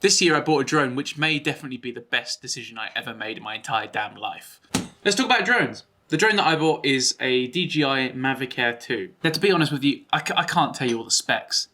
This year I bought a drone, which may definitely be the best decision I ever made in my entire damn life. Let's talk about drones. The drone that I bought is a DJI Mavic Air 2. Now, to be honest with you, I can't tell you all the specs.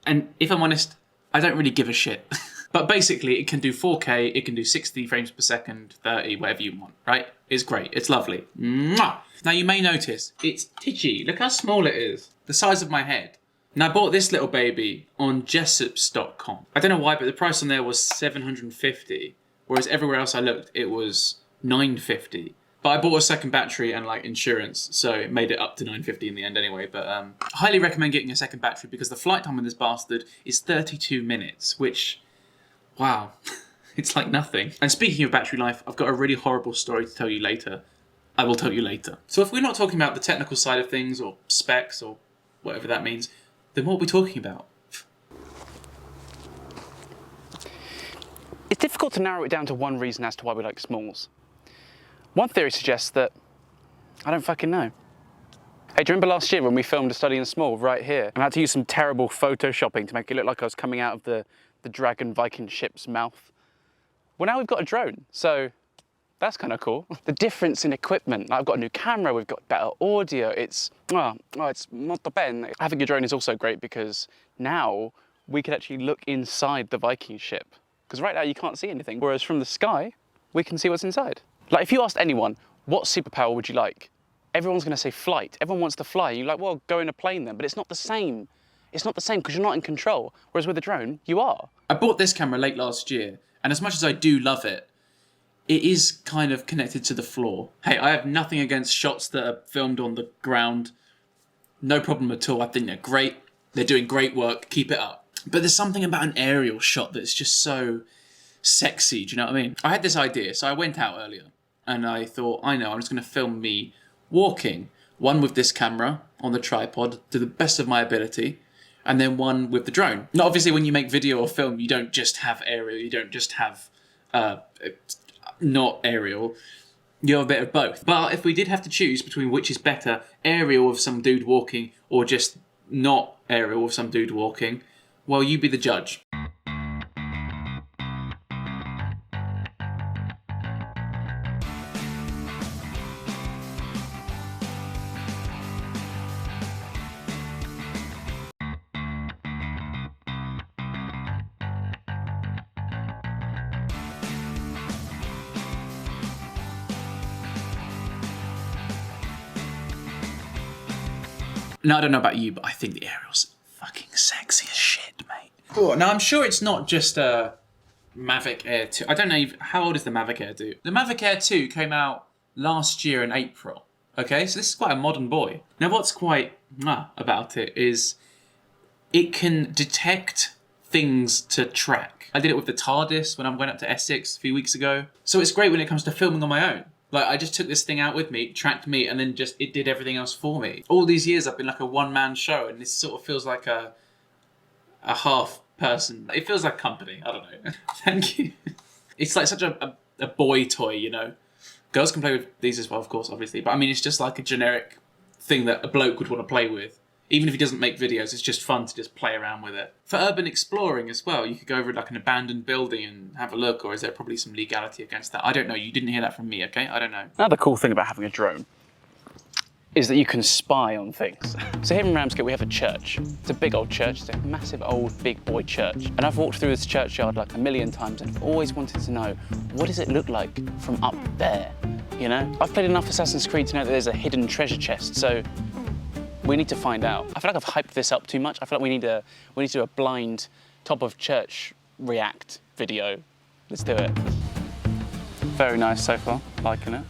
And if I'm honest, I don't really give a shit. But basically, it can do 4K, it can do 60 frames per second, 30, whatever you want, right? It's great, it's lovely. Mwah! Now, you may notice, it's titchy. Look how small it is. The size of my head. Now, I bought this little baby on jessops.com. I don't know why, but the price on there was $750, whereas everywhere else I looked, it was $950. But I bought a second battery and like insurance, so it made it up to $950 in the end anyway. But I highly recommend getting a second battery because the flight time on this bastard is 32 minutes, which, wow, it's like nothing. And speaking of battery life, I've got a really horrible story to tell you later. I will tell you later. So if we're not talking about the technical side of things or specs or whatever that means, then what are we talking about? It's difficult to narrow it down to one reason as to why we like smalls. One theory suggests that I don't fucking know. Hey, do you remember last year when we filmed a study in small right here? I had to use some terrible photoshopping to make it look like I was coming out of the dragon Viking ship's mouth. Well, now we've got a drone, so that's kind of cool. The difference in equipment, I've got a new camera, we've got better audio, it's molto bene. Having a drone is also great because now we can actually look inside the Viking ship. Because right now you can't see anything, whereas from the sky, we can see what's inside. Like if you asked anyone, what superpower would you like? Everyone's gonna say flight. Everyone wants to fly. You're like, well, go in a plane then, but it's not the same. It's not the same because you're not in control. Whereas with a drone, you are. I bought this camera late last year, and as much as I do love it, it is kind of connected to the floor. Hey, I have nothing against shots that are filmed on the ground. No problem at all. I think they're great. They're doing great work. Keep it up. But there's something about an aerial shot that's just so sexy. Do you know what I mean? I had this idea, so I went out earlier, and I thought, I know, I'm just going to film me walking. One with this camera on the tripod to the best of my ability, and then one with the drone. Now, obviously, when you make video or film, you don't just have aerial, you don't just have not aerial. You have a bit of both. But if we did have to choose between which is better, aerial with some dude walking or just not aerial with some dude walking, well, you be the judge. Now, I don't know about you, but I think the aerial's fucking sexy as shit, mate. Cool. Now, I'm sure it's not just a Mavic Air 2. I don't know, how old is the Mavic Air 2? The Mavic Air 2 came out last year in April. Okay, so this is quite a modern boy. Now, what's quite about it is it can detect things to track. I did it with the TARDIS when I went up to Essex a few weeks ago. So it's great when it comes to filming on my own. Like, I just took this thing out with me, tracked me, and then it did everything else for me. All these years I've been like a one-man show, and this sort of feels like a half person. It feels like company, I don't know. Thank you. It's like such a boy toy, you know? Girls can play with these as well, of course, obviously, but I mean, it's just like a generic thing that a bloke would want to play with. Even if he doesn't make videos, it's just fun to just play around with it. For urban exploring as well, you could go over like an abandoned building and have a look, or is there probably some legality against that? I don't know, you didn't hear that from me, okay? I don't know. Another cool thing about having a drone is that you can spy on things. So here in Ramsgate we have a church. It's a big old church, it's a massive old big boy church. And I've walked through this churchyard like a million times and I've always wanted to know, what does it look like from up there? You know? I've played enough Assassin's Creed to know that there's a hidden treasure chest, so we need to find out. I feel like I've hyped this up too much. I feel like we need to do a blind top of church react video. Let's do it. Very nice so far, liking it.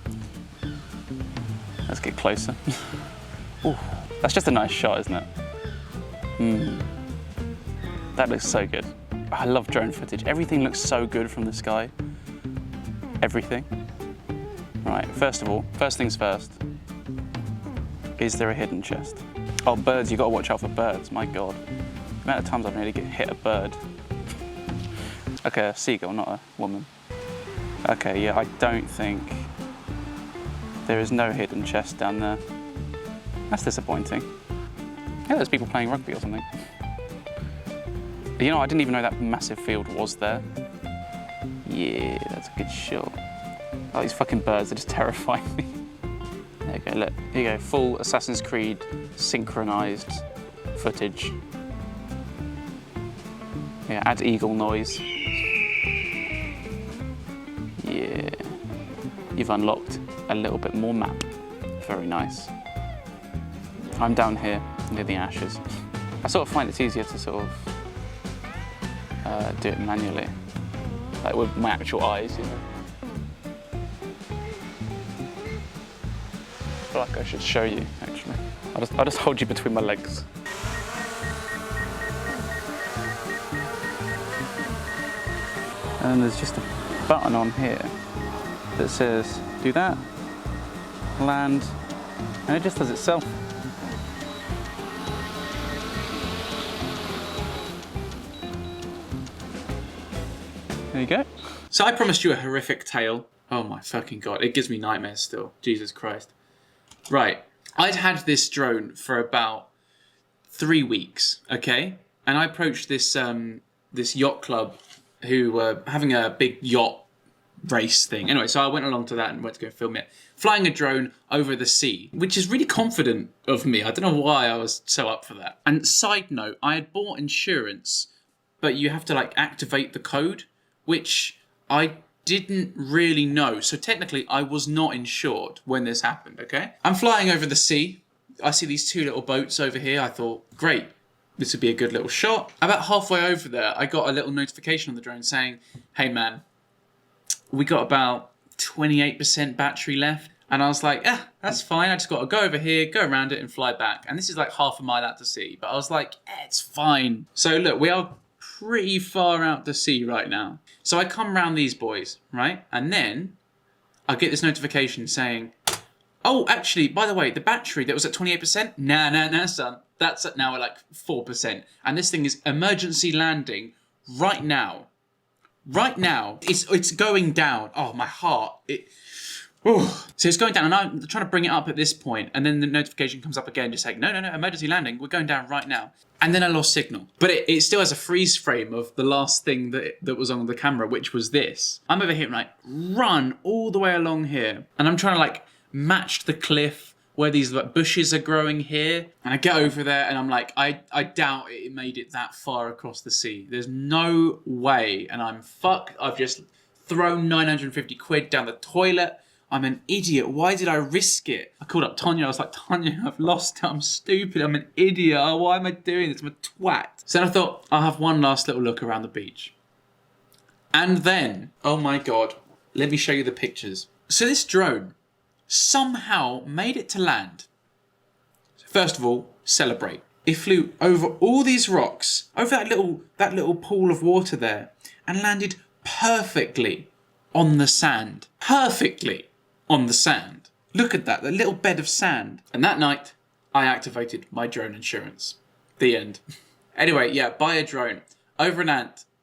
Let's get closer. Ooh, that's just a nice shot, isn't it? That looks so good. I love drone footage. Everything looks so good from the sky. Everything. Right, first of all, first things first. Is there a hidden chest? Oh, birds, you've got to watch out for birds, my God. The amount of times I've nearly hit a bird. Okay, a seagull, not a woman. Okay, yeah, I don't think there is no hidden chest down there. That's disappointing. Yeah, there's people playing rugby or something. You know, I didn't even know that massive field was there. Yeah, that's a good shot. Oh, these fucking birds are just terrifying me. There you go, look. Here you go, full Assassin's Creed synchronized footage. Yeah, add eagle noise. Yeah. You've unlocked a little bit more map. Very nice. I'm down here near the ashes. I sort of find it's easier to sort of do it manually, like with my actual eyes, you know. I feel like I should show you, actually. I'll just hold you between my legs. And then there's just a button on here that says, do that, land, and it just does itself. There you go. So I promised you a horrific tale. Oh my fucking God, it gives me nightmares still. Jesus Christ. Right, I'd had this drone for about 3 weeks, okay? And I approached this this yacht club who were having a big yacht race thing. Anyway, so I went along to that and went to go film it. Flying a drone over the sea, which is really confident of me. I don't know why I was so up for that. And side note, I had bought insurance, but you have to like activate the code, which I didn't really know. So technically I was not insured when this happened, okay? I'm flying over the sea. I see these 2 little boats over here. I thought, great, this would be a good little shot. About halfway over there, I got a little notification on the drone saying, hey man, we got about 28% battery left. And I was like, that's fine. I just got to go over here, go around it and fly back. And this is like half a mile out to sea. But I was like, it's fine. So look, we are pretty far out to sea right now. So I come round these boys, right? And then I get this notification saying, oh, actually, by the way, the battery that was at 28%, nah, son. That's at now at like 4%. And this thing is emergency landing right now. Right now, it's going down. Oh, my heart. So it's going down, and I'm trying to bring it up at this point, and then the notification comes up again, just saying, no, emergency landing, we're going down right now. And then I lost signal. But it still has a freeze frame of the last thing that was on the camera, which was this. I'm over here and I run all the way along here, and I'm trying to like match the cliff where these like bushes are growing here. And I get over there and I'm like, I doubt it made it that far across the sea. There's no way, and I'm fucked. I've just thrown 950 quid down the toilet. I'm an idiot. Why did I risk it? I called up Tonya. I was like, Tonya, I've lost it. I'm stupid. I'm an idiot. Oh, why am I doing this? I'm a twat. So then I thought, I'll have one last little look around the beach. And then, oh my God, let me show you the pictures. So this drone somehow made it to land. First of all, celebrate. It flew over all these rocks, over that little pool of water there, and landed perfectly on the sand. Perfectly on the sand. Look at that little bed of sand. And that night, I activated my drone insurance. The end. Anyway, yeah, buy a drone. Over an ant.